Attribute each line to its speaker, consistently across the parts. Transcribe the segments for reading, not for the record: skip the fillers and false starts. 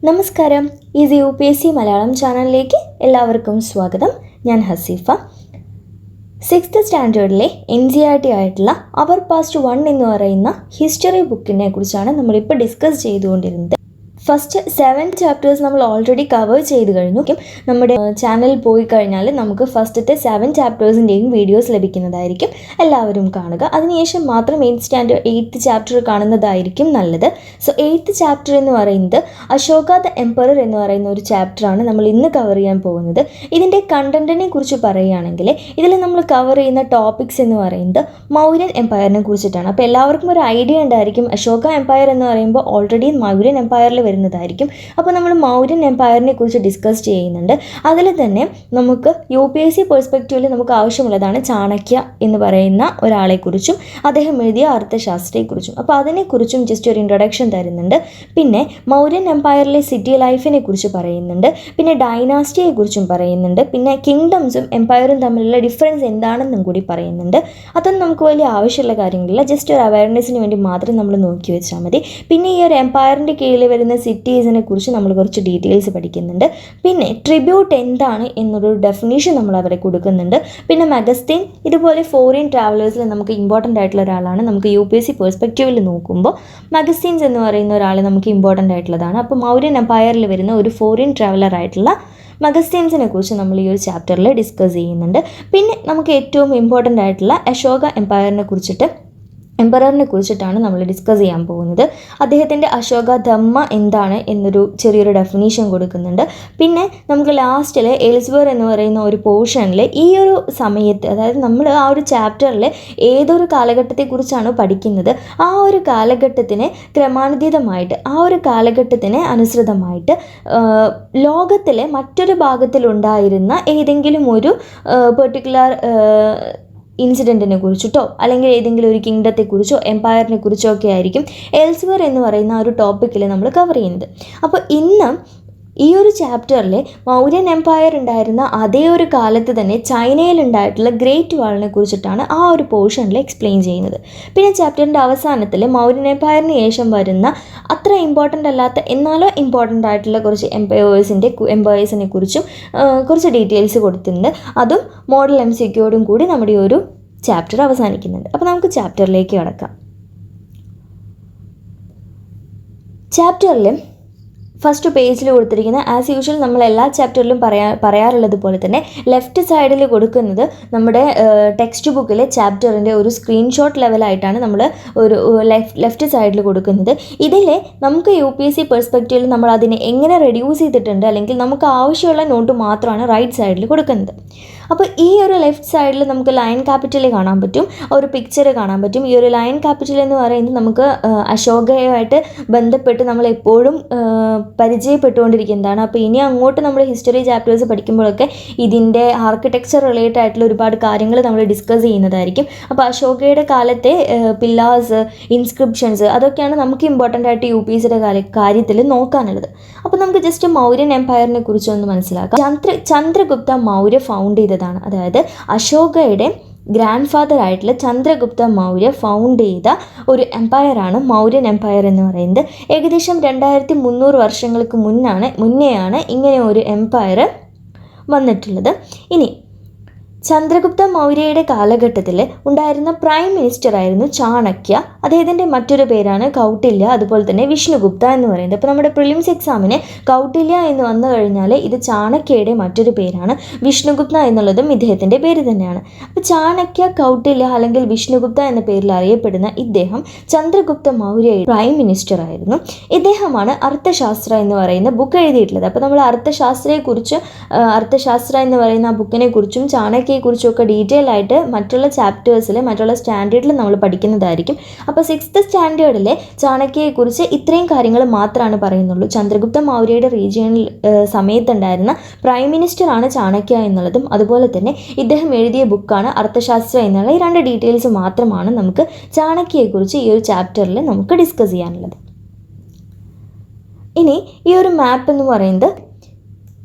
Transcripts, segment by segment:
Speaker 1: നമസ്കാരം. Easy UPSC Malayalam ചാനലിലേക്ക് എല്ലാവർക്കും സ്വാഗതം. ഞാൻ ഹസീഫ. 6th സ്റ്റാൻഡേർഡിലെ NCERT ആയിട്ടുള്ള അവർ പാസ്റ്റ് 1 എന്ന് പറയുന്ന ഹിസ്റ്ററി ബുക്കിനെ കുറിച്ചാണ് നമ്മളിപ്പോൾ ഡിസ്കസ് ചെയ്തുകൊണ്ടിരുന്നത്. ഫസ്റ്റ് 7 ചാപ്റ്റേഴ്സ് നമ്മൾ ഓൾറെഡി കവർ ചെയ്ത് കഴിഞ്ഞു. നമ്മുടെ ചാനലിൽ പോയി കഴിഞ്ഞാൽ നമുക്ക് ഫസ്റ്റത്തെ 7 ചാപ്റ്റേഴ്സിൻ്റെയും വീഡിയോസ് ലഭിക്കുന്നതായിരിക്കും. എല്ലാവരും കാണുക. അതിനുശേഷം മാത്രം 8th ചാപ്റ്റർ കാണുന്നതായിരിക്കും നല്ലത്. സോ 8th ചാപ്റ്റർ എന്ന് പറയുന്നത് അശോക ദ എംപറർ എന്ന് പറയുന്ന ഒരു ചാപ്റ്ററാണ് നമ്മൾ ഇന്ന് കവർ ചെയ്യാൻ പോകുന്നത്. ഇതിൻ്റെ കണ്ടന്റിനെ കുറിച്ച് പറയുകയാണെങ്കിൽ ഇതിൽ നമ്മൾ കവർ ചെയ്യുന്ന ടോപ്പിക്സ് എന്ന് പറയുന്നത് മൗര്യൻ എംപയറിനെ കുറിച്ചിട്ടാണ്. അപ്പോൾ എല്ലാവർക്കും ഒരു ഐഡിയ ഉണ്ടായിരിക്കും, അശോക എംപയർ എന്ന് പറയുമ്പോൾ ഓൾറെഡി മൗര്യൻ എംപയറിൽ വരുന്നതായിരിക്കും. അപ്പോൾ നമ്മൾ മൗര്യൻ എംപയറിനെ കുറിച്ച് ഡിസ്കസ് ചെയ്യുന്നുണ്ട്. അതിൽ തന്നെ നമുക്ക് UPSC പെർസ്പെക്റ്റീവിൽ നമുക്ക് ആവശ്യമുള്ളതാണ് ചാണക്യ എന്ന് പറയുന്ന ഒരാളെക്കുറിച്ചും അദ്ദേഹം എഴുതിയ അർത്ഥശാസ്ത്രത്തെക്കുറിച്ചും. അപ്പോൾ അതിനെക്കുറിച്ചും ജസ്റ്റ് ഒരു ഇൻട്രൊഡക്ഷൻ തരുന്നുണ്ട്. പിന്നെ മൗര്യൻ എംപയറിലെ സിറ്റി ലൈഫിനെ കുറിച്ച് പറയുന്നുണ്ട്. പിന്നെ ഡൈനാസ്റ്റിയെക്കുറിച്ചും പറയുന്നുണ്ട്. പിന്നെ കിങ്ഡംസും എംപയറും തമ്മിലുള്ള ഡിഫറൻസ് എന്താണെന്നും കൂടി പറയുന്നുണ്ട്. അതൊന്നും നമുക്ക് വലിയ ആവശ്യമുള്ള കാര്യങ്ങളില്ല, ജസ്റ്റ് ഒരു അവയർനെസ്സിന് വേണ്ടി മാത്രം നമ്മൾ നോക്കി വെച്ചാൽ മതി. പിന്നെ ഈ ഒരു എംപയറിൻ്റെ കീഴിൽ വരുന്ന സിറ്റീസിനെ കുറിച്ച് നമ്മൾ കുറച്ച് ഡീറ്റെയിൽസ് പഠിക്കുന്നുണ്ട്. പിന്നെ ട്രിബ്യൂട്ട് എന്താണ് എന്നൊരു ഡെഫിനേഷൻ നമ്മൾ അവിടെ കൊടുക്കുന്നുണ്ട്. പിന്നെ മഗസ്തീൻ, ഇതുപോലെ ഫോറിൻ ട്രാവലേഴ്സിൽ നമുക്ക് ഇമ്പോർട്ടൻ്റ് ആയിട്ടുള്ള ഒരാളാണ്. നമുക്ക് UPSC പെർസ്പെക്റ്റീവിൽ നോക്കുമ്പോൾ മഗസ്തീൻസ് എന്ന് പറയുന്ന ഒരാൾ നമുക്ക് ഇമ്പോർട്ടൻ്റ് ആയിട്ടുള്ളതാണ്. അപ്പോൾ മൗര്യൻ എംപയറിൽ വരുന്ന ഒരു ഫോറിൻ ട്രാവലർ ആയിട്ടുള്ള മഗസ്തീൻസിനെ കുറിച്ച് നമ്മൾ ഈ ഒരു ചാപ്റ്ററിൽ ഡിസ്കസ് ചെയ്യുന്നുണ്ട്. പിന്നെ നമുക്ക് ഏറ്റവും ഇമ്പോർട്ടൻ്റ് ആയിട്ടുള്ള അശോക എംപററിനെ കുറിച്ചിട്ടാണ് നമ്മൾ ഡിസ്കസ് ചെയ്യാൻ പോകുന്നത്. അദ്ദേഹത്തിൻ്റെ അശോക ധമ്മ എന്താണ് എന്നൊരു ചെറിയൊരു ഡെഫിനീഷൻ കൊടുക്കുന്നുണ്ട്. പിന്നെ നമുക്ക് ലാസ്റ്റിൽ എൽസ്വെയർ എന്ന് പറയുന്ന ഒരു പോർഷനിൽ ഈ ഒരു സമയത്ത്, അതായത് നമ്മൾ ആ ഒരു ചാപ്റ്ററിൽ ഏതൊരു കാലഘട്ടത്തെക്കുറിച്ചാണ് പഠിക്കുന്നത്, ആ ഒരു കാലഘട്ടത്തിന് ക്രമാനുതീതമായിട്ട്, ആ ഒരു കാലഘട്ടത്തിന് അനുസൃതമായിട്ട് ലോകത്തിലെ മറ്റൊരു ഭാഗത്തിലുണ്ടായിരുന്ന ഏതെങ്കിലും ഒരു പെർട്ടിക്കുലർ ഇൻസിഡൻറ്റിനെ കുറിച്ചിട്ടോ അല്ലെങ്കിൽ ഏതെങ്കിലും ഒരു കിങ്ഡത്തെക്കുറിച്ചോ എംപയറിനെ കുറിച്ചോ ഒക്കെ ആയിരിക്കും എൽസ്വെയർ എന്ന് പറയുന്ന ഒരു ടോപ്പിക്കിൽ നമ്മൾ കവർ ചെയ്യുന്നത്. അപ്പോൾ ഇന്ന് ഈ ഒരു ചാപ്റ്ററിൽ മൗര്യൻ എംപയർ ഉണ്ടായിരുന്ന അതേ ഒരു കാലത്ത് തന്നെ ചൈനയിലുണ്ടായിട്ടുള്ള ഗ്രേറ്റ് വാളിനെ കുറിച്ചിട്ടാണ് ആ ഒരു പോർഷനിൽ എക്സ്പ്ലെയിൻ ചെയ്യുന്നത്. പിന്നെ ചാപ്റ്ററിൻ്റെ അവസാനത്തിൽ മൗര്യൻ എംപയറിന് ശേഷം വരുന്ന അത്ര ഇമ്പോർട്ടൻ്റ് അല്ലാത്ത എന്നാലോ ഇമ്പോർട്ടൻ്റ് ആയിട്ടുള്ള കുറച്ച് എംപയേഴ്സിനെ കുറിച്ചും കുറച്ച് ഡീറ്റെയിൽസ് കൊടുത്തിട്ടുണ്ട്. അതും മോഡൽ MCQയോടും കൂടി നമ്മുടെ ഒരു ചാപ്റ്റർ അവസാനിക്കുന്നുണ്ട്. അപ്പോൾ നമുക്ക് ചാപ്റ്ററിലേക്ക് കടക്കാം. ചാപ്റ്ററിൽ ഫസ്റ്റ് പേജിൽ കൊടുത്തിരിക്കുന്ന ആസ് യൂഷ്വൽ നമ്മൾ എല്ലാ ചാപ്റ്ററിലും പറയാറുള്ളത് പോലെ തന്നെ ലെഫ്റ്റ് സൈഡിൽ കൊടുക്കുന്നത് നമ്മുടെ ടെക്സ്റ്റ് ബുക്കിലെ ചാപ്റ്ററിൻ്റെ ഒരു സ്ക്രീൻഷോട്ട് ലെവലായിട്ടാണ് നമ്മൾ ഒരു ലെഫ്റ്റ് സൈഡിൽ കൊടുക്കുന്നത്. ഇതിൽ നമുക്ക് UPSC പെർസ്പെക്റ്റീവിൽ നമ്മൾ അതിനെ എങ്ങനെ റെഡ്യൂസ് ചെയ്തിട്ടുണ്ട്, അല്ലെങ്കിൽ നമുക്ക് ആവശ്യമുള്ള നോട്ട് മാത്രമാണ് റൈറ്റ് സൈഡിൽ കൊടുക്കുന്നത്. അപ്പോൾ ഈ ഒരു ലെഫ്റ്റ് സൈഡിൽ നമുക്ക് ലയൺ ക്യാപിറ്റൽ കാണാൻ പറ്റും, ഒരു പിക്ചർ കാണാൻ പറ്റും. ഈ ഒരു ലയൺ ക്യാപിറ്റൽ എന്ന് പറയുന്നത് നമുക്ക് അശോകയുമായിട്ട് ബന്ധപ്പെട്ട് നമ്മൾ എപ്പോഴും പരിചയപ്പെട്ടുകൊണ്ടിരിക്കുന്നതാണ്. അപ്പോൾ ഇനി അങ്ങോട്ട് നമ്മൾ ഹിസ്റ്ററി ചാപ്റ്റേഴ്സ് പഠിക്കുമ്പോഴൊക്കെ ഇതിൻ്റെ ആർക്കിടെക്ചർ റിലേറ്റഡ് ആയിട്ടുള്ള ഒരുപാട് കാര്യങ്ങൾ നമ്മൾ ഡിസ്കസ് ചെയ്യുന്നതായിരിക്കും. അപ്പോൾ അശോകയുടെ കാലത്തെ പില്ലാസ്, ഇൻസ്ക്രിപ്ഷൻസ്, അതൊക്കെയാണ് നമുക്ക് ഇമ്പോർട്ടൻ്റ് ആയിട്ട് UPSCയുടെ കാര്യത്തിൽ നോക്കാനുള്ളത്. അപ്പോൾ നമുക്ക് ജസ്റ്റ് മൗര്യൻ എംപയറിനെ കുറിച്ചൊന്ന് മനസ്സിലാക്കാം. ചന്ദ്രഗുപ്ത മൗര്യ ഫൗണ്ട് ചെയ്തതാണ്. അതായത് അശോകയുടെ ഗ്രാൻഡ് ഫാദർ ആയിട്ടുള്ള ചന്ദ്രഗുപ്ത മൗര്യ ഫൗണ്ട് ചെയ്ത ഒരു എംപയറാണ് മൗര്യൻ എംപയർ എന്ന് പറയുന്നത്. ഏകദേശം 2300 വർഷങ്ങൾക്ക് മുന്നെയാണ് ഇങ്ങനെ ഒരു എംപയർ വന്നിട്ടുള്ളത്. ഇനി ചന്ദ്രഗുപ്ത മൗര്യയുടെ കാലഘട്ടത്തിൽ ഉണ്ടായിരുന്ന പ്രൈം മിനിസ്റ്റർ ആയിരുന്നു ചാണക്യ. അദ്ദേഹത്തിൻ്റെ മറ്റൊരു പേരാണ് കൗട്ടില്യ, അതുപോലെ തന്നെ വിഷ്ണുഗുപ്ത എന്ന് പറയുന്നത്. അപ്പോൾ നമ്മുടെ പ്രിലിംസ് എക്സാമിന് കൗട്ടില്യ എന്ന് വന്നു കഴിഞ്ഞാൽ ഇത് ചാണക്യയുടെ മറ്റൊരു പേരാണ്. വിഷ്ണുഗുപ്ത എന്നുള്ളതും ഇദ്ദേഹത്തിൻ്റെ പേര് തന്നെയാണ്. അപ്പോൾ ചാണക്യ, കൗട്ടില്യ അല്ലെങ്കിൽ വിഷ്ണുഗുപ്ത എന്ന പേരിൽ അറിയപ്പെടുന്ന ഇദ്ദേഹം ചന്ദ്രഗുപ്ത മൗര്യയുടെ പ്രൈം മിനിസ്റ്റർ ആയിരുന്നു. ഇദ്ദേഹമാണ് അർത്ഥശാസ്ത്ര എന്ന് പറയുന്ന ബുക്ക് എഴുതിയിട്ടുള്ളത്. അപ്പോൾ നമ്മൾ അർത്ഥശാസ്ത്ര എന്ന് പറയുന്ന ആ ബുക്കിനെ കുറിച്ചും ചാണക്യ കുറിച്ചൊക്കെ ഡീറ്റെയിൽ ആയിട്ട് മറ്റുള്ള ചാപ്റ്റേഴ്സിൽ, മറ്റുള്ള സ്റ്റാൻഡേർഡിൽ നമ്മൾ പഠിക്കുന്നതായിരിക്കും. അപ്പോൾ 6th സ്റ്റാൻഡേർഡിലെ ചാണക്യയെക്കുറിച്ച് ഇത്രയും കാര്യങ്ങൾ മാത്രമാണ് പറയുന്നുള്ളൂ. ചന്ദ്രഗുപ്ത മൗര്യയുടെ റീജിയണിൽ സമയത്തുണ്ടായിരുന്ന പ്രൈം മിനിസ്റ്ററാണ് ചാണക്യ എന്നുള്ളതും, അതുപോലെ തന്നെ ഇദ്ദേഹം എഴുതിയ ബുക്കാണ് അർത്ഥശാസ്ത്ര എന്നുള്ള ഈ 2 ഡീറ്റെയിൽസ് മാത്രമാണ് നമുക്ക് ചാണക്യയെക്കുറിച്ച് ഈ ഒരു ചാപ്റ്ററിൽ നമുക്ക് ഡിസ്കസ് ചെയ്യാനുള്ളത്. ഇനി ഈ ഒരു മാപ്പ് എന്ന് പറയുന്നത്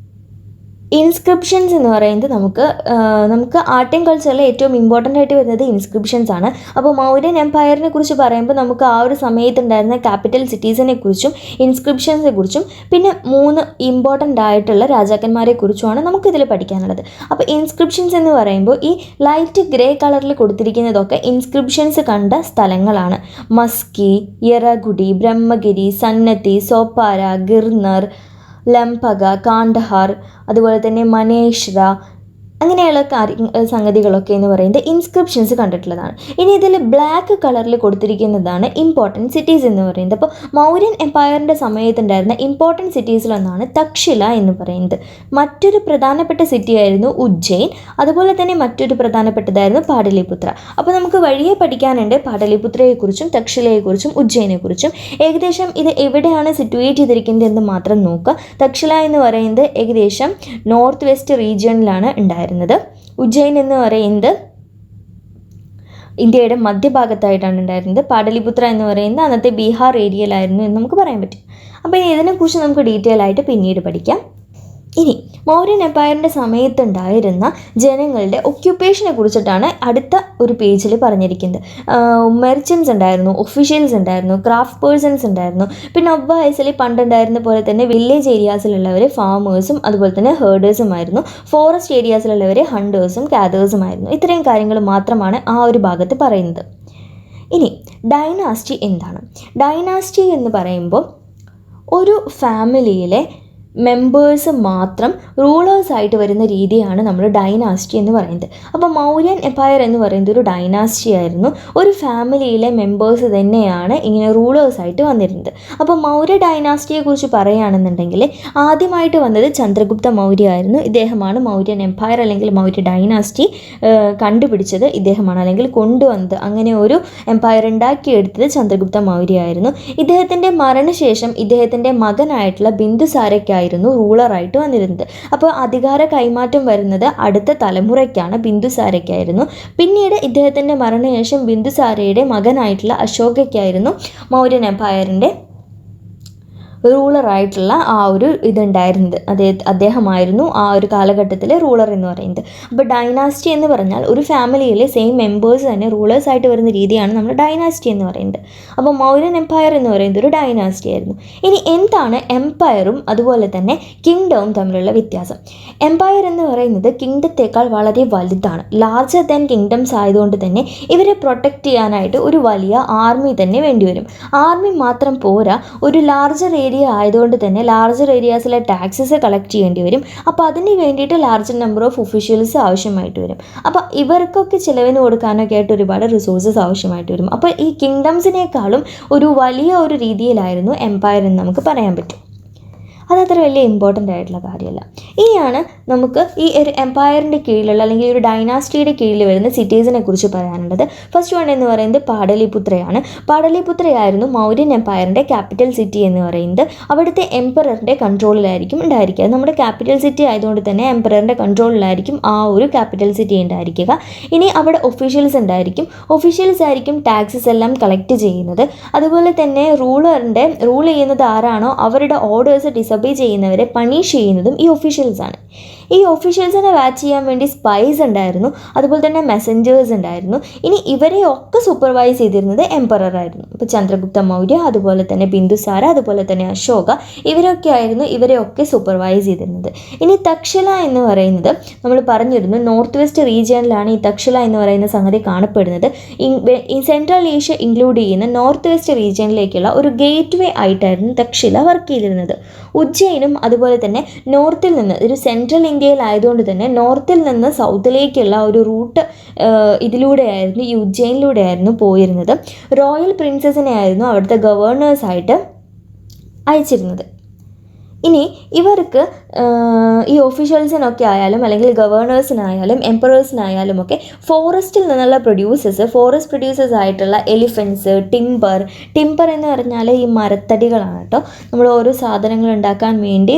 Speaker 1: ഇൻസ്ക്രിപ്ഷൻസ് എന്ന് പറയുന്നത് നമുക്ക് ആർട്ട് ആൻഡ് കൾച്ചറിൽ ഏറ്റവും ഇമ്പോർട്ടൻ്റ് ആയിട്ട് വരുന്നത് ഇൻസ്ക്രിപ്ഷൻസ് ആണ്. അപ്പോൾ മൗര്യൻ എംപയറിനെ കുറിച്ച് പറയുമ്പോൾ നമുക്ക് ആ ഒരു സമയത്തുണ്ടായിരുന്ന ക്യാപിറ്റൽ സിറ്റീസിനെ കുറിച്ചും ഇൻസ്ക്രിപ്ഷൻസിനെ കുറിച്ചും പിന്നെ 3 ഇമ്പോർട്ടൻ്റ് ആയിട്ടുള്ള രാജാക്കന്മാരെ കുറിച്ചുമാണ് നമുക്കിതിൽ പഠിക്കാനുള്ളത്. അപ്പോൾ ഇൻസ്ക്രിപ്ഷൻസ് എന്ന് പറയുമ്പോൾ ഈ ലൈറ്റ് ഗ്രേ കളറിൽ കൊടുത്തിരിക്കുന്നതൊക്കെ ഇൻസ്ക്രിപ്ഷൻസ് കണ്ട സ്ഥലങ്ങളാണ്. മസ്കി, യറഗുഡി, ബ്രഹ്മഗിരി, സന്നതി, സോപ്പാര, ഗിർനർ, ലംപക, കാണ്ഡഹാർ, അതുപോലെ തന്നെ മനേശ്ര, അങ്ങനെയുള്ള സംഗതികളൊക്കെ എന്ന് പറയുന്നത് ഇൻസ്ക്രിപ്ഷൻസ് കണ്ടിട്ടുള്ളതാണ്. ഇനി ഇതിൽ ബ്ലാക്ക് കളറിൽ കൊടുത്തിരിക്കുന്നതാണ് ഇമ്പോർട്ടൻറ്റ് സിറ്റീസ് എന്ന് പറയുന്നത്. അപ്പോൾ മൗര്യൻ എംപയറിൻ്റെ സമയത്തുണ്ടായിരുന്ന ഇമ്പോർട്ടൻറ്റ് സിറ്റീസിലൊന്നാണ് തക്ഷശില എന്ന് പറയുന്നത്. മറ്റൊരു പ്രധാനപ്പെട്ട സിറ്റി ആയിരുന്നു ഉജ്ജയിൻ. അതുപോലെ തന്നെ മറ്റൊരു പ്രധാനപ്പെട്ടതായിരുന്നു പാടലിപുത്ര. അപ്പോൾ നമുക്ക് വഴിയെ പഠിക്കാനുണ്ട് പാടലിപുത്രയെക്കുറിച്ചും തക്ഷശിലയെക്കുറിച്ചും ഉജ്ജയിനെക്കുറിച്ചും. ഏകദേശം ഇത് എവിടെയാണ് സിറ്റുവേറ്റ് ചെയ്തിരിക്കുന്നത് എന്ന് മാത്രം നോക്കുക. തക്ഷശില എന്ന് പറയുന്നത് ഏകദേശം നോർത്ത് വെസ്റ്റ് റീജിയണിലാണ് ഉണ്ടായിരുന്നത്. ഉജ്ജയിൻ എന്ന് പറയുന്നത് ഇന്ത്യയുടെ മധ്യഭാഗത്തായിട്ടാണ് ഉണ്ടായിരുന്നത്. പാടലിപുത്ര എന്ന് പറയുന്നത് അന്നത്തെ ബീഹാർ ഏരിയയിലായിരുന്നു എന്ന് നമുക്ക് പറയാൻ പറ്റും. അപ്പോൾ ഇതിനെക്കുറിച്ച് നമുക്ക് ഡീറ്റെയിൽ ആയിട്ട് പിന്നീട് പഠിക്കാം. ഇനി മൗര്യൻ എംപയറിൻ്റെ സമയത്തുണ്ടായിരുന്ന ജനങ്ങളുടെ ഒക്യുപ്പേഷനെ കുറിച്ചിട്ടാണ് അടുത്ത ഒരു പേജിൽ പറഞ്ഞിരിക്കുന്നത്. മെർച്ചൻസ് ഉണ്ടായിരുന്നു, ഒഫീഷ്യൽസ് ഉണ്ടായിരുന്നു, ക്രാഫ്റ്റ് പേഴ്സൺസ് ഉണ്ടായിരുന്നു. പിന്നെ ഒബ്വയസ്ലി പണ്ടുണ്ടായിരുന്ന പോലെ തന്നെ വില്ലേജ് ഏരിയാസിലുള്ളവർ ഫാമേഴ്സും അതുപോലെ തന്നെ ഹേർഡേഴ്സും ആയിരുന്നു. ഫോറസ്റ്റ് ഏരിയാസിലുള്ളവർ ഹണ്ടേഴ്സും കാതേഴ്സും ആയിരുന്നു. ഇത്രയും കാര്യങ്ങൾ മാത്രമാണ് ആ ഒരു ഭാഗത്ത് പറയുന്നത്. ഇനി ഡൈനാസ്റ്റി എന്താണ്? ഡൈനാസ്റ്റി എന്ന് പറയുമ്പോൾ ഒരു ഫാമിലിയിലെ മെമ്പേഴ്സ് മാത്രം റൂളേഴ്സായിട്ട് വരുന്ന രീതിയാണ് നമ്മൾ ഡൈനാസ്റ്റി എന്ന് പറയുന്നത്. അപ്പോൾ മൗര്യൻ എംപയർ എന്ന് പറയുന്നത് ഒരു ഡൈനാസ്റ്റി ആയിരുന്നു. ഒരു ഫാമിലിയിലെ മെമ്പേഴ്സ് തന്നെയാണ് ഇങ്ങനെ റൂളേഴ്സായിട്ട് വന്നിരുന്നത്. അപ്പോൾ മൗര്യ ഡൈനാസ്റ്റിയെക്കുറിച്ച് പറയുകയാണെന്നുണ്ടെങ്കിൽ ആദ്യമായിട്ട് വന്നത് ചന്ദ്രഗുപ്ത മൗര്യ ആയിരുന്നു. ഇദ്ദേഹമാണ് മൗര്യൻ എംപയർ അല്ലെങ്കിൽ മൗര്യ ഡൈനാസ്റ്റി കണ്ടുപിടിച്ചത്. ഇദ്ദേഹമാണ് അല്ലെങ്കിൽ കൊണ്ടുവന്നത്. അങ്ങനെ ഒരു എംപയർ ഉണ്ടാക്കിയെടുത്തത് ചന്ദ്രഗുപ്ത മൗര്യ ആയിരുന്നു. ഇദ്ദേഹത്തിൻ്റെ മരണശേഷം ഇദ്ദേഹത്തിൻ്റെ മകനായിട്ടുള്ള ബിന്ദുസാരയ്ക്കായിരുന്നു റൂളറായിട്ട് വന്നിരുന്നത്. അപ്പോൾ അധികാര കൈമാറ്റം വരുന്നത് അടുത്ത തലമുറയ്ക്കാണ്, ബിന്ദുസാരയ്ക്കായിരുന്നു. പിന്നീട് ഇദ്ദേഹത്തിൻ്റെ മരണശേഷം ബിന്ദുസാരയുടെ മകനായിട്ടുള്ള അശോകയ്ക്കായിരുന്നു മൗര്യൻ എംപയറിൻ്റെ റൂളറായിട്ടുള്ള ആ ഒരു ഇതുണ്ടായിരുന്നത്. അദ്ദേഹമായിരുന്നു ആ ഒരു കാലഘട്ടത്തിലെ റൂളർ എന്ന് പറയുന്നത്. അപ്പോൾ ഡൈനാസ്റ്റി എന്ന് പറഞ്ഞാൽ ഒരു ഫാമിലിയിലെ സെയിം മെമ്പേഴ്സ് തന്നെ റൂളേഴ്സായിട്ട് വരുന്ന രീതിയാണ് നമ്മൾ ഡൈനാസ്റ്റി എന്ന് പറയുന്നത്. അപ്പോൾ മൗര്യൻ എംപയർ എന്ന് പറയുന്നത് ഒരു ഡൈനാസ്റ്റി ആയിരുന്നു. ഇനി എന്താണ് എംപയറും അതുപോലെ തന്നെ കിങ്ഡവും തമ്മിലുള്ള വ്യത്യാസം? എംപയർ എന്ന് പറയുന്നത് കിങ്ഡത്തേക്കാൾ വളരെ വലുതാണ്, ലാർജർ ദാൻ കിങ്ഡംസ് ആയതുകൊണ്ട് തന്നെ ഇവരെ പ്രൊട്ടക്റ്റ് ചെയ്യാനായിട്ട് ഒരു വലിയ ആർമി തന്നെ വേണ്ടിവരും. ആർമി മാത്രം പോരാ, ഒരു ലാർജർ ആയതുകൊണ്ട് തന്നെ ലാർജർ ഏരിയാസിലെ ടാക്സസ് കളക്ട് ചെയ്യേണ്ടി വരും. അപ്പോൾ അതിന് വേണ്ടിയിട്ട് ലാർജർ നമ്പർ ഓഫ് ഒഫീഷ്യൽസ് ആവശ്യമായിട്ട് വരും. അപ്പോൾ ഇവർക്കൊക്കെ ചിലവിന് കൊടുക്കാനൊക്കെ ആയിട്ട് ഒരുപാട് റിസോഴ്സസ് ആവശ്യമായിട്ട് വരും. അപ്പോൾ ഈ കിങ്ഡംസിനേക്കാളും ഒരു വലിയ ഒരു രീതിയിലായിരുന്നു എംപയർ എന്ന് നമുക്ക് പറയാൻ പറ്റും. അതത്ര വലിയ ഇമ്പോർട്ടൻ്റ് ആയിട്ടുള്ള കാര്യമല്ല. ഇനിയാണ് നമുക്ക് ഈ ഒരു എംപയറിൻ്റെ കീഴിലുള്ള അല്ലെങ്കിൽ ഒരു ഡൈനാസ്റ്റിയുടെ കീഴിൽ വരുന്ന സിറ്റീസിനെ കുറിച്ച് പറയാനുള്ളത്. ഫസ്റ്റ് വൺ എന്ന് പറയുന്നത് പാടലിപുത്രയാണ്. പാടലിപുത്രയായിരുന്നു മൗര്യൻ എംപയറിൻ്റെ ക്യാപിറ്റൽ സിറ്റി എന്ന് പറയുന്നത്. അവിടുത്തെ എംപററിൻ്റെ കൺട്രോളിലായിരിക്കും ഉണ്ടായിരിക്കുക. നമ്മുടെ ക്യാപിറ്റൽ സിറ്റി ആയതുകൊണ്ട് തന്നെ എംപററിൻ്റെ കൺട്രോളിലായിരിക്കും ആ ഒരു ക്യാപിറ്റൽ സിറ്റി ഉണ്ടായിരിക്കുക. ഇനി അവിടെ ഒഫീഷ്യൽസ് ഉണ്ടായിരിക്കും. ഒഫീഷ്യൽസ് ആയിരിക്കും ടാക്സസ് എല്ലാം കളക്ട് ചെയ്യുന്നത്. അതുപോലെ തന്നെ റൂൾ ചെയ്യുന്നത് ആരാണോ അവരുടെ ഓർഡേഴ്സ് ഡിസബേ ചെയ്യുന്നവരെ പണിഷ് ചെയ്യുന്നതും ഈ ഒഫീഷ്യൽസാണ്. ഈ ഒഫീഷ്യൽസിനെ വാച്ച് ചെയ്യാൻ വേണ്ടി സ്പൈസ് ഉണ്ടായിരുന്നു, അതുപോലെ തന്നെ മെസ്സഞ്ചേഴ്സ് ഉണ്ടായിരുന്നു. ഇനി ഇവരെയൊക്കെ സൂപ്പർവൈസ് ചെയ്തിരുന്നത് എംപറർ ആയിരുന്നു. ഇപ്പോൾ ചന്ദ്രഗുപ്ത മൗര്യ, അതുപോലെ തന്നെ ബിന്ദുസാര, അതുപോലെ തന്നെ അശോക, ഇവരെയൊക്കെ സൂപ്പർവൈസ് ചെയ്തിരുന്നത്. ഇനി തക്ഷശില എന്ന് പറയുന്നത് നമ്മൾ പറഞ്ഞിരുന്നു നോർത്ത് വെസ്റ്റ് റീജിയനിലാണ് ഈ തക്ഷശില എന്ന് പറയുന്ന സംഗതി കാണപ്പെടുന്നത്. ഈ സെൻട്രൽ ഏഷ്യ ഇൻക്ലൂഡ് ചെയ്യുന്ന നോർത്ത് വെസ്റ്റ് റീജിയനിലേക്കുള്ള ഒരു ഗേറ്റ് വേ ആയിട്ടായിരുന്നു തക്ഷശില വർക്ക് ചെയ്തിരുന്നത്. ഉജ്ജയിനും അതുപോലെ തന്നെ നോർത്തിൽ നിന്ന്, ഒരു സെൻട്രൽ ഇന്ത്യയിലായതുകൊണ്ട് തന്നെ നോർത്തിൽ നിന്ന് സൗത്തിലേക്കുള്ള ഒരു റൂട്ട് ഇതിലൂടെയായിരുന്നു, ഈ ഉജ്ജയിനിലൂടെയായിരുന്നു പോയിരുന്നത്. റോയൽ പ്രിൻസസിനെ ആയിരുന്നു അവിടുത്തെ ഗവർണേഴ്സായിട്ട് അയച്ചിരുന്നത്. ഇനി ഇവർക്ക് ഈ ഒഫീഷ്യൽസിനൊക്കെ ആയാലും അല്ലെങ്കിൽ ഗവർണേഴ്സിനായാലും എംപറേഴ്സിനായാലും ഒക്കെ ഫോറസ്റ്റിൽ നിന്നുള്ള ഫോറസ്റ്റ് പ്രൊഡ്യൂസേഴ്സ് ആയിട്ടുള്ള എലിഫൻസ്, ടിമ്പർ എന്ന് പറഞ്ഞാൽ ഈ മരത്തടികളാണ് കേട്ടോ. നമ്മൾ ഓരോ സാധനങ്ങൾ ഉണ്ടാക്കാൻ വേണ്ടി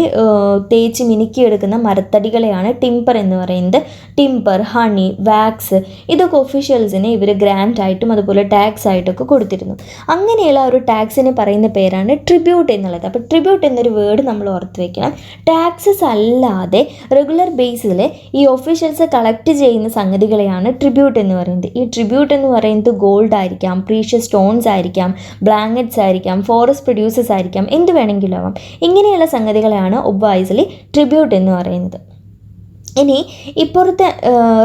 Speaker 1: തേച്ച് മിനുക്കിയെടുക്കുന്ന മരത്തടികളെയാണ് ടിമ്പർ എന്ന് പറയുന്നത്. ടിമ്പർ, ഹണി, വാക്സ്, ഇതൊക്കെ ഒഫീഷ്യൽസിന് ഇവർ ഗ്രാൻഡ് ആയിട്ടും അതുപോലെ ടാക്സ് ആയിട്ടൊക്കെ കൊടുത്തിരുന്നു. അങ്ങനെയുള്ള ഒരു ടാക്സിന് പറയുന്ന പേരാണ് ട്രിബ്യൂട്ട് എന്നുള്ളത്. അപ്പോൾ ട്രിബ്യൂട്ട് എന്നൊരു വേർഡ് നമ്മൾ ഓർത്ത് വയ്ക്കണം. ടാക്സസ് അല്ലാതെ റെഗുലർ ബേസിൽ ഈ ഒഫീഷ്യൽസ് കളക്ട് ചെയ്യുന്ന സംഗതികളെയാണ് ട്രിബ്യൂട്ട് എന്ന് പറയുന്നത്. ഈ ട്രിബ്യൂട്ട് എന്ന് പറയുന്നത് ഗോൾഡ് ആയിരിക്കാം, പ്രീഷ്യസ് സ്റ്റോൺസ് ആയിരിക്കാം, ബ്ലാങ്കറ്റ്സ് ആയിരിക്കാം, ഫോറസ്റ്റ് പ്രൊഡ്യൂസേഴ്സ് ആയിരിക്കാം, എന്ത് വേണമെങ്കിലും ആവാം. ഇങ്ങനെയുള്ള സംഗതികളെയാണ് ഒബ്വൈസ്ലി ട്രിബ്യൂട്ട് എന്ന് പറയുന്നത്. ഇനി ഇപ്പുറത്തെ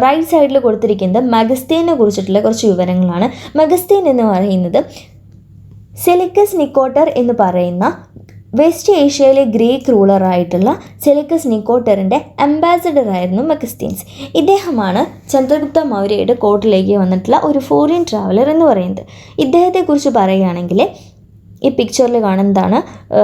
Speaker 1: റൈറ്റ് സൈഡിൽ കൊടുത്തിരിക്കുന്നത് മഗസ്തീനെ കുറിച്ചിട്ടുള്ള കുറച്ച് വിവരങ്ങളാണ്. മഗസ്തീൻ എന്ന് പറയുന്നത് സെലിക്കസ് നിക്കോട്ടർ എന്ന് പറയുന്ന വെസ്റ്റ് ഏഷ്യയിലെ ഗ്രീക്ക് റൂളറായിട്ടുള്ള സെലിക്കസ് നിക്കോട്ടറിൻ്റെ അംബാസഡർ ആയിരുന്നു മഗസ്തീൻസ്. ഇദ്ദേഹമാണ് ചന്ദ്രഗുപ്ത മൗര്യയുടെ കോർട്ടിലേക്ക് വന്നിട്ടുള്ള ഒരു ഫോറിൻ ട്രാവലർ എന്ന് പറയുന്നത്. ഇദ്ദേഹത്തെക്കുറിച്ച് പറയുകയാണെങ്കിൽ ഈ പിക്ചറിൽ കാണുന്നതാണ്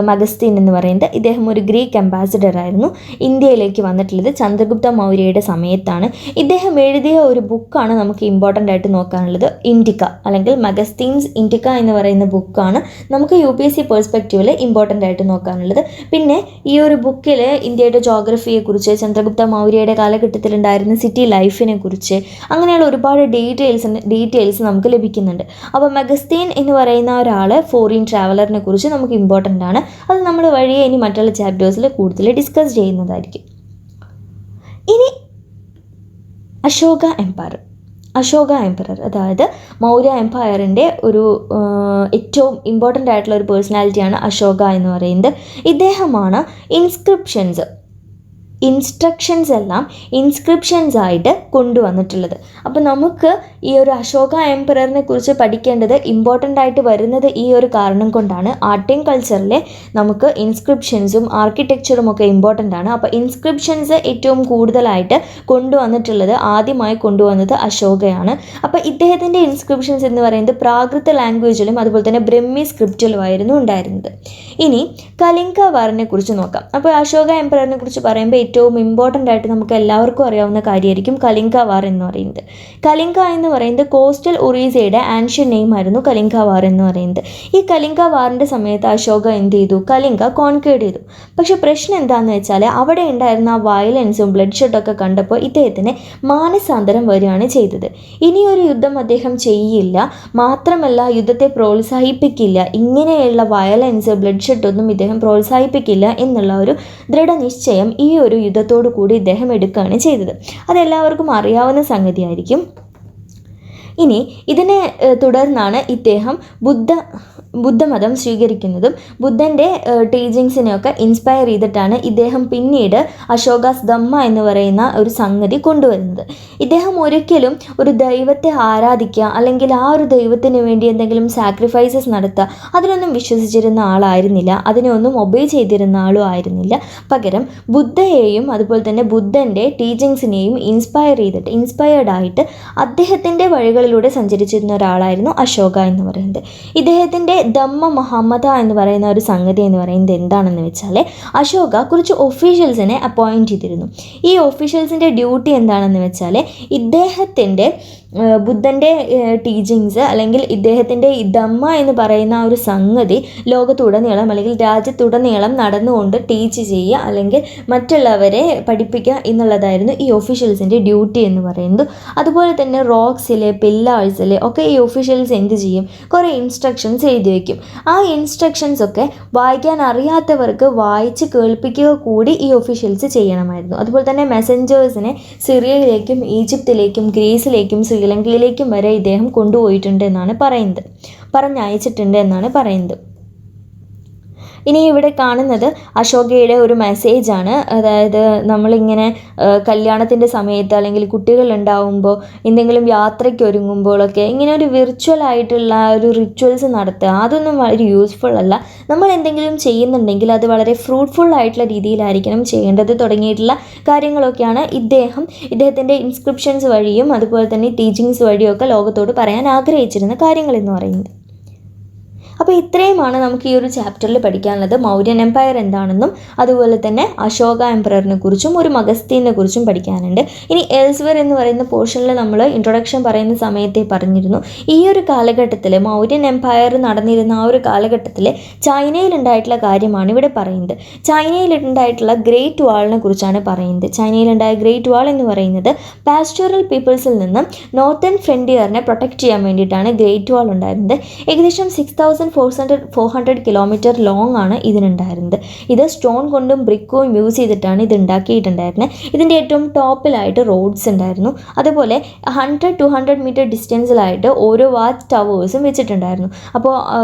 Speaker 1: മഗസ്തീൻ എന്ന് പറയുന്നത്. ഇദ്ദേഹം ഒരു ഗ്രീക്ക് അംബാസഡർ ആയിരുന്നു. ഇന്ത്യയിലേക്ക് വന്നിട്ടുള്ളത് ചന്ദ്രഗുപ്ത മൗര്യയുടെ സമയത്താണ്. ഇദ്ദേഹം എഴുതിയ ഒരു ബുക്കാണ് നമുക്ക് ഇമ്പോർട്ടൻ്റ് ആയിട്ട് നോക്കാനുള്ളത്, ഇൻഡിക്ക, അല്ലെങ്കിൽ മഗസ്തീൻസ് ഇൻഡിക്ക എന്ന് പറയുന്ന ബുക്കാണ് നമുക്ക് UPSC പെർസ്പെക്റ്റീവിൽ ഇമ്പോർട്ടൻ്റ് ആയിട്ട് നോക്കാനുള്ളത്. പിന്നെ ഈ ഒരു ബുക്കിൽ ഇന്ത്യയുടെ ജോഗ്രഫിയെക്കുറിച്ച്, ചന്ദ്രഗുപ്ത മൗര്യയുടെ കാലഘട്ടത്തിലുണ്ടായിരുന്ന സിറ്റി ലൈഫിനെ കുറിച്ച്, അങ്ങനെയുള്ള ഒരുപാട് ഡീറ്റെയിൽസ് നമുക്ക് ലഭിക്കുന്നുണ്ട്. അപ്പോൾ മഗസ്തീൻ എന്ന് പറയുന്ന ഒരാൾ ഫോറിൻ ട്രാവലറിനെ കുറിച്ച് നമുക്ക് ഇമ്പോർട്ടൻ്റ് ആണ്. അത് നമ്മൾ വഴിയെ ഇനി മറ്റുള്ള ചാപ്റ്റേഴ്സിൽ കൂടുതൽ ഡിസ്കസ് ചെയ്യുന്നതായിരിക്കും. ഇനി അശോക എംപറർ, അതായത് മൗര്യ എംപയറിൻ്റെ ഒരു ഏറ്റവും ഇമ്പോർട്ടൻ്റ് ആയിട്ടുള്ള ഒരു പേഴ്സണാലിറ്റിയാണ് അശോക എന്ന് പറയുന്നത്. ഇദ്ദേഹമാണ് ഇൻസ്ട്രക്ഷൻസ് എല്ലാം ഇൻസ്ക്രിപ്ഷൻസ് ആയിട്ട് കൊണ്ടുവന്നിട്ടുള്ളത്. അപ്പോൾ നമുക്ക് ഈ ഒരു അശോക എംപററിനെ കുറിച്ച് പഠിക്കേണ്ടത് ഇമ്പോർട്ടൻ്റ് ആയിട്ട് വരുന്നത് ഈ ഒരു കാരണം കൊണ്ടാണ്. ആർട്ട് ആൻഡ് കൾച്ചറിലെ നമുക്ക് ഇൻസ്ക്രിപ്ഷൻസും ആർക്കിടെക്ചറും ഒക്കെ ഇമ്പോർട്ടൻ്റ് ആണ്. അപ്പോൾ ഇൻസ്ക്രിപ്ഷൻസ് ഏറ്റവും കൂടുതലായിട്ട് ആദ്യമായി കൊണ്ടുവന്നത് അശോകയാണ്. അപ്പോൾ ഇദ്ദേഹത്തിൻ്റെ ഇൻസ്ക്രിപ്ഷൻസ് എന്ന് പറയുന്നത് പ്രാകൃത ലാംഗ്വേജിലും അതുപോലെ തന്നെ ബ്രഹ്മി സ്ക്രിപ്റ്റിലുമായിരുന്നു ഉണ്ടായിരുന്നത്. ഇനി കലിംഗ വാറിനെ കുറിച്ച് നോക്കാം. അപ്പോൾ അശോക എംപററിനെ കുറിച്ച് പറയുമ്പോൾ ഏറ്റവും ഇമ്പോർട്ടൻ്റ് ആയിട്ട് നമുക്ക് എല്ലാവർക്കും അറിയാവുന്ന കാര്യമായിരിക്കും കലിംഗ വാർ എന്ന് പറയുന്നത്. കലിംഗ എന്ന് പറയുന്നത് കോസ്റ്റൽ ഒറീസയുടെ ആൻഷ്യൻ നെയിം ആയിരുന്നു കലിംഗ വാർ എന്ന് പറയുന്നത്. ഈ കലിംഗ വാറിൻ്റെ സമയത്ത് അശോക എന്ത് ചെയ്തു? കലിംഗ കോൺക്വേർഡ് ചെയ്തു. പക്ഷേ പ്രശ്നം എന്താണെന്ന് വെച്ചാൽ അവിടെ ഉണ്ടായിരുന്ന ആ വയലൻസും ബ്ലഡ് ഷെഡൊക്കെ കണ്ടപ്പോൾ ഇദ്ദേഹത്തിന് മാനസാന്തരം വരികയാണ് ചെയ്തത്. ഇനിയൊരു യുദ്ധം അദ്ദേഹം ചെയ്യില്ല, മാത്രമല്ല യുദ്ധത്തെ പ്രോത്സാഹിപ്പിക്കില്ല, ഇങ്ങനെയുള്ള വയലൻസ് ബ്ലഡ് ഷെഡൊന്നും ഇദ്ദേഹം പ്രോത്സാഹിപ്പിക്കില്ല എന്നുള്ള ഒരു ദൃഢനിശ്ചയം ഈ ഒരു യുദ്ധത്തോടു കൂടി ഇദ്ദേഹം എടുക്കുകയാണ് ചെയ്തത്. അതെല്ലാവർക്കും അറിയാവുന്ന സംഗതിയായിരിക്കും. ഇനി ഇതിനെ തുടർന്നാണ് ഇദ്ദേഹം ബുദ്ധമതം സ്വീകരിക്കുന്നതും ബുദ്ധൻ്റെ ടീച്ചിങ്സിനെയൊക്കെ ഇൻസ്പയർ ചെയ്തിട്ടാണ് ഇദ്ദേഹം പിന്നീട് അശോകാസ് ധമ്മ എന്ന് പറയുന്ന ഒരു സംഗതി കൊണ്ടുവരുന്നത്. ഇദ്ദേഹം ഒരിക്കലും ഒരു ദൈവത്തെ ആരാധിക്കുക അല്ലെങ്കിൽ ആ ഒരു ദൈവത്തിന് വേണ്ടി എന്തെങ്കിലും സാക്രിഫൈസസ് നടത്തുക അതിനൊന്നും വിശ്വസിച്ചിരുന്ന ആളായിരുന്നില്ല, അതിനൊന്നും ഒബേ ചെയ്തിരുന്ന ആളും ആയിരുന്നില്ല. പകരം ബുദ്ധയെയും അതുപോലെ തന്നെ ബുദ്ധൻ്റെ ടീച്ചിങ്സിനെയും ഇൻസ്പയർഡ് ആയിട്ട് അദ്ദേഹത്തിൻ്റെ വഴികളിലൂടെ സഞ്ചരിച്ചിരുന്ന ഒരാളായിരുന്നു അശോക എന്ന് പറയുന്നത്. ഇദ്ദേഹത്തിൻ്റെ ധമ്മ മുഹമ്മദ എന്ന് പറയുന്ന ഒരു സംഗതി എന്ന് പറയുന്നത് എന്താണെന്ന് വെച്ചാൽ അശോക കുറച്ച് ഒഫീഷ്യൽസിനെ അപ്പോയിൻറ്റ് ചെയ്തിരുന്നു. ഈ ഒഫീഷ്യൽസിൻ്റെ ഡ്യൂട്ടി എന്താണെന്ന് വെച്ചാൽ ഇദ്ദേഹത്തിൻ്റെ ബുദ്ധൻ്റെ ടീച്ചിങ്സ് അല്ലെങ്കിൽ ഇദ്ദേഹത്തിൻ്റെ ഈ ധമ്മ എന്ന് പറയുന്ന ഒരു സംഗതി ലോകത്തുടനീളം അല്ലെങ്കിൽ രാജ്യത്തുടനീളം നടന്നുകൊണ്ട് ടീച്ച് ചെയ്യുക അല്ലെങ്കിൽ മറ്റുള്ളവരെ പഠിപ്പിക്കുക എന്നുള്ളതായിരുന്നു ഈ ഒഫീഷ്യൽസിൻ്റെ ഡ്യൂട്ടി എന്ന് പറയുന്നത്. അതുപോലെ തന്നെ റോക്സിലെ പില്ലേഴ്സിലെ ഒക്കെ ഈ ഒഫീഷ്യൽസ് എന്ത് ചെയ്യും? കുറേ ഇൻസ്ട്രക്ഷൻസ് എഴുതി വയ്ക്കും. ആ ഇൻസ്ട്രക്ഷൻസ് ഒക്കെ വായിക്കാൻ അറിയാത്തവർക്ക് വായിച്ച് കേൾപ്പിക്കുക കൂടി ഈ ഒഫീഷ്യൽസ് ചെയ്യണമായിരുന്നു. അതുപോലെ തന്നെ മെസ്സഞ്ചേഴ്സിനെ സിറിയയിലേക്കും ഈജിപ്തിലേക്കും ഗ്രീസിലേക്കും ശ്രീലങ്കയിലേക്കും വരെ ഇദ്ദേഹം കൊണ്ടുപോയിട്ടുണ്ട് എന്നാണ് പറഞ്ഞയച്ചിട്ടുണ്ട് എന്നാണ് പറയുന്നത്. ഇനി ഇവിടെ കാണുന്നത് അശോകയുടെ ഒരു മെസ്സേജാണ്. അതായത് നമ്മളിങ്ങനെ കല്യാണത്തിൻ്റെ സമയത്ത് അല്ലെങ്കിൽ കുട്ടികളുണ്ടാവുമ്പോൾ എന്തെങ്കിലും യാത്രയ്ക്ക് ഒരുങ്ങുമ്പോഴൊക്കെ ഇങ്ങനെ ഒരു വിർച്വൽ ആയിട്ടുള്ള ഒരു റിച്വൽസ് നടത്തുക അതൊന്നും വളരെ യൂസ്ഫുൾ അല്ല. നമ്മൾ എന്തെങ്കിലും ചെയ്യുന്നുണ്ടെങ്കിൽ അത് വളരെ ഫ്രൂട്ട്ഫുൾ ആയിട്ടുള്ള രീതിയിലായിരിക്കണം ചെയ്യേണ്ടത് തുടങ്ങിയിട്ടുള്ള കാര്യങ്ങളൊക്കെയാണ് ഇദ്ദേഹത്തിൻ്റെ ഇൻസ്ക്രിപ്ഷൻസ് വഴിയും അതുപോലെ തന്നെ ടീച്ചിങ്സ് വഴിയൊക്കെ ലോകത്തോട് പറയാൻ ആഗ്രഹിച്ചിരുന്ന കാര്യങ്ങളെന്ന് പറയുന്നത്. അപ്പോൾ ഇത്രയുമാണ് നമുക്ക് ഈ ഒരു ചാപ്റ്ററിൽ പഠിക്കാനുള്ളത്. മൗര്യൻ എംപയർ എന്താണെന്നും അതുപോലെ തന്നെ അശോക എംപററിനെ കുറിച്ചും ഒരു മഗസ്തീനെ കുറിച്ചും പഠിക്കാനുണ്ട്. ഇനി എൽസ്വെയർ എന്ന് പറയുന്ന പോർഷനിൽ നമ്മൾ ഇൻട്രൊഡക്ഷൻ പറയുന്ന സമയത്തെ പറഞ്ഞിരുന്നു ഈ ഒരു കാലഘട്ടത്തിൽ മൗര്യൻ എംപയർ നടന്നിരുന്ന ആ ഒരു കാലഘട്ടത്തിൽ ചൈനയിലുണ്ടായിട്ടുള്ള കാര്യമാണ് ഇവിടെ പറയുന്നത്. ചൈനയിലുണ്ടായിട്ടുള്ള ഗ്രേറ്റ് വാളിനെ കുറിച്ചാണ് പറയുന്നത്. ചൈനയിലുണ്ടായ ഗ്രേറ്റ് വാൾ എന്ന് പറയുന്നത് പാസ്റ്റോറൽ പീപ്പിൾസിൽ നിന്നും നോർത്തേൺ ഫ്രണ്ടിയറിനെ പ്രൊട്ടക്റ്റ് ചെയ്യാൻ വേണ്ടിയിട്ടാണ് ഗ്രേറ്റ് വാൾ ഉണ്ടായിരുന്നത്. ഏകദേശം 6500 400 കിലോമീറ്റർ ലോങ് ആണ് ഇതിനുണ്ടായിരുന്നത്. ഇത് സ്റ്റോൺ കൊണ്ടും ബ്രിക്കും യൂസ് ചെയ്തിട്ടാണ് ഇത് ഉണ്ടാക്കിയിട്ടുണ്ടായിരുന്നത്. ഇതിൻ്റെ ഏറ്റവും ടോപ്പിലായിട്ട് റോഡ്സ് ഉണ്ടായിരുന്നു. അതുപോലെ 100-200 മീറ്റർ ഡിസ്റ്റൻസിലായിട്ട് ഓരോ വാച്ച് ടവേഴ്സും വെച്ചിട്ടുണ്ടായിരുന്നു. അപ്പോൾ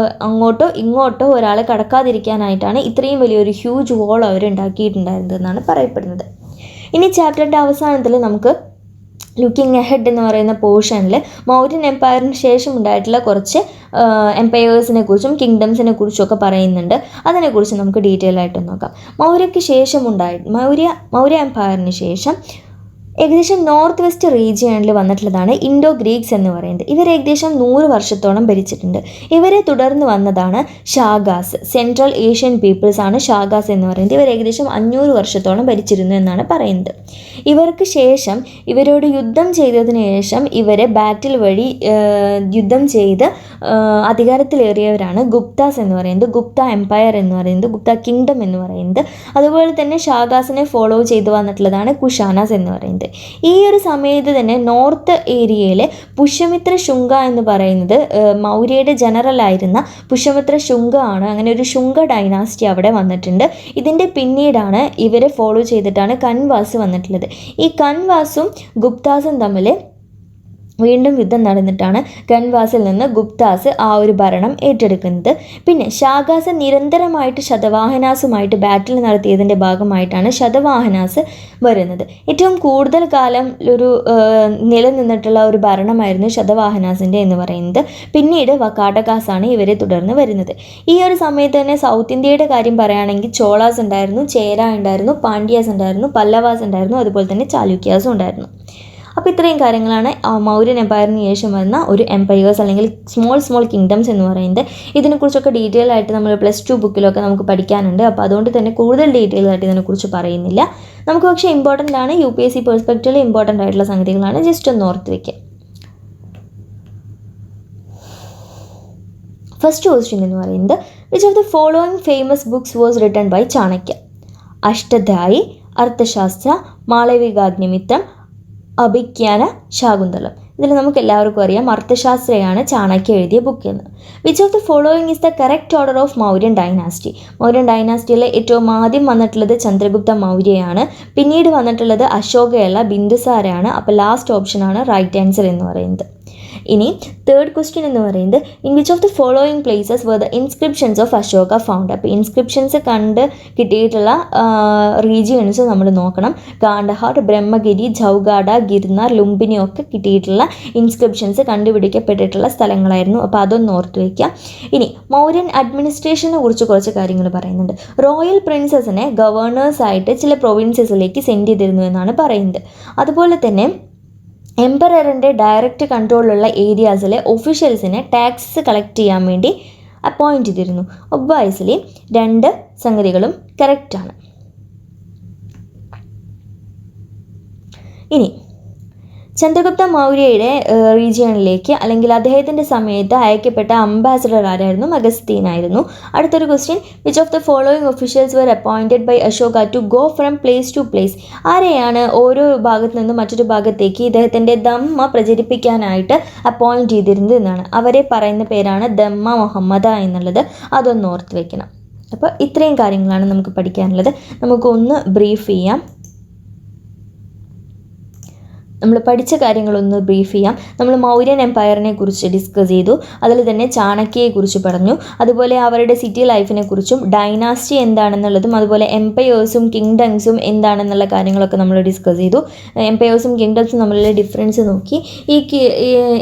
Speaker 1: അങ്ങോട്ടോ ഇങ്ങോട്ടോ ഒരാളെ കടക്കാതിരിക്കാനായിട്ടാണ് ഇത്രയും വലിയൊരു ഹ്യൂജ് വാൾ അവർ ഉണ്ടാക്കിയിട്ടുണ്ടായിരുന്നതെന്നാണ് പറയപ്പെടുന്നത്. ഇനി ചാപ്റ്ററിൻ്റെ അവസാനത്തിൽ നമുക്ക് ലുക്കിംഗ് എഹെഡ് എന്ന് പറയുന്ന പോർഷനിൽ മൗര്യൻ എംപയറിന് ശേഷം ഉണ്ടായിട്ടുള്ള കുറച്ച് എംപയേഴ്സിനെ കുറിച്ചും കിങ്ഡംസിനെ കുറിച്ചും ഒക്കെ പറയുന്നുണ്ട്. അതിനെക്കുറിച്ച് നമുക്ക് ഡീറ്റെയിൽ ആയിട്ട് നോക്കാം. മൗര്യ എംപയറിന് ശേഷം ഏകദേശം നോർത്ത് വെസ്റ്റ് റീജിയണിൽ വന്നിട്ടുള്ളതാണ് ഇൻഡോ ഗ്രീക്സ് എന്ന് പറയുന്നത്. ഇവർ ഏകദേശം 100 വർഷത്തോളം ഭരിച്ചിട്ടുണ്ട്. ഇവരെ തുടർന്ന് വന്നതാണ് ഷാഗാസ്. സെൻട്രൽ ഏഷ്യൻ പീപ്പിൾസ് ആണ് ഷാഗാസ് എന്ന് പറയുന്നത്. ഇവർ ഏകദേശം 500 വർഷത്തോളം ഭരിച്ചിരുന്നു എന്നാണ് പറയുന്നത്. ഇവർക്ക് ശേഷം ഇവരോട് യുദ്ധം ചെയ്തതിന് ശേഷം ഇവരെ ബാറ്റിൽ വഴി യുദ്ധം ചെയ്ത് അധികാരത്തിലേറിയവരാണ് ഗുപ്താസ് എന്ന് പറയുന്നത്, ഗുപ്ത എംപയർ എന്ന് പറയുന്നത്, ഗുപ്ത കിങ്ഡം എന്ന് പറയുന്നത്. അതുപോലെ തന്നെ ഷാഗാസിനെ ഫോളോ ചെയ്ത് വന്നിട്ടുള്ളതാണ് കുഷാനാസ് എന്ന് പറയുന്നത്. ഈ ഒരു സമയത്ത് തന്നെ നോർത്ത് ഏരിയയിലെ പുഷ്യമിത്ര ശുംഗ എന്ന് പറയുന്നത് മൗര്യയുടെ ജനറൽ ആയിരുന്ന പുഷ്യമിത്ര ശുംഗ ആണ്. അങ്ങനെ ഒരു ശുംഗ ഡൈനാസ്റ്റി അവിടെ വന്നിട്ടുണ്ട്. ഇതിൻ്റെ പിന്നീടാണ് ഇവരെ ഫോളോ ചെയ്തിട്ടാണ് കൻവാസ് വന്നിട്ടുള്ളത്. ഈ കൻവാസും ഗുപ്താസും തമ്മിൽ വീണ്ടും യുദ്ധം നടന്നിട്ടാണ് കൻവാസിൽ നിന്ന് ഗുപ്താസ് ആ ഒരു ഭരണം ഏറ്റെടുക്കുന്നത്. പിന്നെ ഷാഗാസ് നിരന്തരമായിട്ട് ശതവാഹനാസുമായിട്ട് ബാറ്റിൽ നടത്തിയതിൻ്റെ ഭാഗമായിട്ടാണ് ശതവാഹനാസ് വരുന്നത്. ഏറ്റവും കൂടുതൽ കാലം ഒരു നിലനിന്നിട്ടുള്ള ഒരു ഭരണമായിരുന്നു ശതവാഹനാസിൻ്റെ എന്ന് പറയുന്നത്. പിന്നീട് വകാടകാസാണ് ഇവരെ തുടർന്ന് വരുന്നത്. ഈ ഒരു സമയത്ത് തന്നെ സൗത്ത് ഇന്ത്യയുടെ കാര്യം പറയുകയാണെങ്കിൽ ചോളാസ് ഉണ്ടായിരുന്നു, ചേര ഉണ്ടായിരുന്നു, പാണ്ഡ്യാസ് ഉണ്ടായിരുന്നു, പല്ലവാസ് ഉണ്ടായിരുന്നു, അതുപോലെ തന്നെ ചാലുക്യാസും ഉണ്ടായിരുന്നു. അപ്പോൾ ഇത്രയും കാര്യങ്ങളാണ് മൗര്യൻ എംപയറിന് ശേഷം വരുന്ന ഒരു എംപയേഴ്സ് അല്ലെങ്കിൽ സ്മോൾ കിങ്ഡംസ് എന്ന് പറയുന്നത്. ഇതിനെക്കുറിച്ചൊക്കെ ഡീറ്റെയിൽ ആയിട്ട് നമ്മൾ +2 ബുക്കിലൊക്കെ നമുക്ക് പഠിക്കാനുണ്ട്. അപ്പോൾ അതുകൊണ്ട് തന്നെ കൂടുതൽ ഡീറ്റെയിൽ ആയിട്ട് ഇതിനെക്കുറിച്ച് പറയുന്നില്ല. നമുക്ക് പക്ഷേ ഇമ്പോർട്ടൻ്റ് ആണ്, UPSC പെർസ്പെക്റ്റീവിൽ ഇമ്പോർട്ടൻ്റ് ആയിട്ടുള്ള സംഗതികളാണ്. ജസ്റ്റ് ഒന്ന് ഓർത്ത് വയ്ക്കുക. ഫസ്റ്റ് ക്വസ്റ്റ്യൻ എന്ന് പറയുന്നത് which of the following famous books was written by Chanakya? Ashtadhyayi, Arthashastra, Malavikagnimitram, Abhijnana Shakuntalam. ഇതിൽ നമുക്ക് എല്ലാവർക്കും അറിയാം അർത്ഥശാസ്ത്രയാണ് ചാണക്യ എഴുതിയ ബുക്ക് എന്ന്. Which of the following is the correct order of Mauryan dynasty? Mauryan ഡൈനാസ്റ്റിയിലെ ഏറ്റവും ആദ്യം വന്നിട്ടുള്ളത് ചന്ദ്രഗുപ്ത മൗര്യയാണ്. പിന്നീട് വന്നിട്ടുള്ളത് അശോകയല്ല, ബിന്ദുസാരാണ്. അപ്പോൾ ലാസ്റ്റ് ഓപ്ഷനാണ് റൈറ്റ് ആൻസർ എന്ന് പറയുന്നത്. ഇനി തേർഡ് ക്വസ്റ്റ്യൻ എന്ന് പറയുന്നത് in which of the following places were the inscriptions of Ashoka found? അപ്പോൾ ഇൻസ്ക്രിപ്ഷൻസ് കണ്ട് കിട്ടിയിട്ടുള്ള റീജിയൻസ് നമ്മൾ നോക്കണം. കാണ്ഡഹാർ, ബ്രഹ്മഗിരി, ജൗഗാഡ, ഗിർനാർ, ലുംബിനി ഒക്കെ കിട്ടിയിട്ടുള്ള ഇൻസ്ക്രിപ്ഷൻസ് കണ്ടുപിടിക്കപ്പെട്ടിട്ടുള്ള സ്ഥലങ്ങളായിരുന്നു. അപ്പോൾ അതൊന്ന് ഓർത്ത് വയ്ക്കാം. ഇനി മൗര്യൻ അഡ്മിനിസ്ട്രേഷനെ കുറിച്ച് കുറച്ച് കാര്യങ്ങൾ പറയുന്നുണ്ട്. റോയൽ പ്രിൻസസിനെ ഗവർണേഴ്സായിട്ട് ചില പ്രൊവിൻസസിലേക്ക് സെൻഡ് ചെയ്തിരുന്നു എന്നാണ് പറയുന്നത്. അതുപോലെ തന്നെ എംപററിൻ്റെ ഡയറക്റ്റ് കൺട്രോളിലുള്ള ഏരിയാസിലെ ഒഫീഷ്യൽസിനെ ടാക്സ് കളക്ട് ചെയ്യാൻ വേണ്ടി അപ്പോയിൻറ്റ് ചെയ്തിരുന്നു. ഒബ്വയസ്ലി 2 സംഗതികളും കറക്റ്റാണ്. ഇനി ചന്ദ്രഗുപ്ത മൗര്യയുടെ റീജിയണിലേക്ക് അല്ലെങ്കിൽ അദ്ദേഹത്തിൻ്റെ സമയത്ത് അയക്കപ്പെട്ട അംബാസഡർ ആരായിരുന്നു? മഗസ്തീനായിരുന്നു. അടുത്തൊരു question which of the following officials were appointed by Ashoka to go from place to place? ആരെയാണ് ഓരോ ഭാഗത്തു നിന്നും മറ്റൊരു ഭാഗത്തേക്ക് ഇദ്ദേഹത്തിൻ്റെ ധമ്മ പ്രചരിപ്പിക്കാനായിട്ട് അപ്പോയിൻറ്റ് ചെയ്തിരുന്നത് എന്നാണ്. അവരെ പറയുന്ന പേരാണ് ധമ്മ മുഹമ്മദ എന്നുള്ളത്. അതൊന്ന് ഓർത്ത് വെക്കണം. അപ്പോൾ ഇത്രയും കാര്യങ്ങളാണ് നമുക്ക് പഠിക്കാനുള്ളത്. നമുക്കൊന്ന് ബ്രീഫ് ചെയ്യാം. നമ്മൾ പഠിച്ച കാര്യങ്ങളൊന്ന് ബ്രീഫ് ചെയ്യാം. നമ്മൾ മൗര്യൻ എംപയറിനെ കുറിച്ച് ഡിസ്കസ് ചെയ്തു. അതിൽ തന്നെ ചാണക്യയെക്കുറിച്ച് പറഞ്ഞു. അതുപോലെ അവരുടെ സിറ്റി ലൈഫിനെ കുറിച്ചും ഡൈനാസ്റ്റി എന്താണെന്നുള്ളതും അതുപോലെ എംപയേഴ്സും കിങ്ഡംസും എന്താണെന്നുള്ള കാര്യങ്ങളൊക്കെ നമ്മൾ ഡിസ്കസ് ചെയ്തു. എംപയേഴ്സും കിങ്ഡംസും തമ്മിലുള്ള ഡിഫറൻസ് നോക്കി. ഈ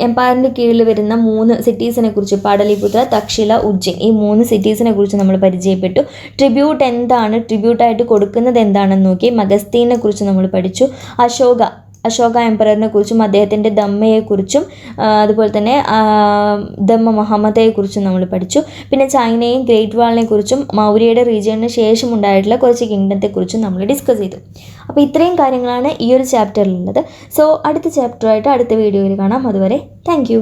Speaker 1: എംപയറിൻ്റെ കീഴിൽ വരുന്ന 3 സിറ്റീസിനെ കുറിച്ച് പാടലിപുത്ര, തക്ഷില, ഉജ്ജയിൻ, ഈ 3 സിറ്റീസിനെ കുറിച്ച് നമ്മൾ പരിചയപ്പെട്ടു. ട്രിബ്യൂട്ട് എന്താണ്, ട്രിബ്യൂട്ടായിട്ട് കൊടുക്കുന്നത് എന്താണെന്ന് നോക്കി. മഗസ്തീനെ കുറിച്ച് നമ്മൾ പഠിച്ചു. അശോക എംപററിനെ കുറിച്ചും അദ്ദേഹത്തിൻ്റെ ധമ്മയെക്കുറിച്ചും അതുപോലെ തന്നെ ധമ്മ മുഹമ്മദയെക്കുറിച്ചും നമ്മൾ പഠിച്ചു. പിന്നെ ചൈനയും ഗ്രേറ്റ് വാളിനെ കുറിച്ചും മൗര്യയുടെ റീജിയണിന് ശേഷം ഉണ്ടായിട്ടുള്ള കുറച്ച് കിങ്ഡത്തെക്കുറിച്ചും നമ്മൾ ഡിസ്കസ് ചെയ്തു. അപ്പോൾ ഇത്രയും കാര്യങ്ങളാണ് ഈ ഒരു ചാപ്റ്ററിലുള്ളത്. സോ അടുത്ത ചാപ്റ്ററായിട്ട് അടുത്ത വീഡിയോയിൽ കാണാം. അതുവരെ താങ്ക് യു.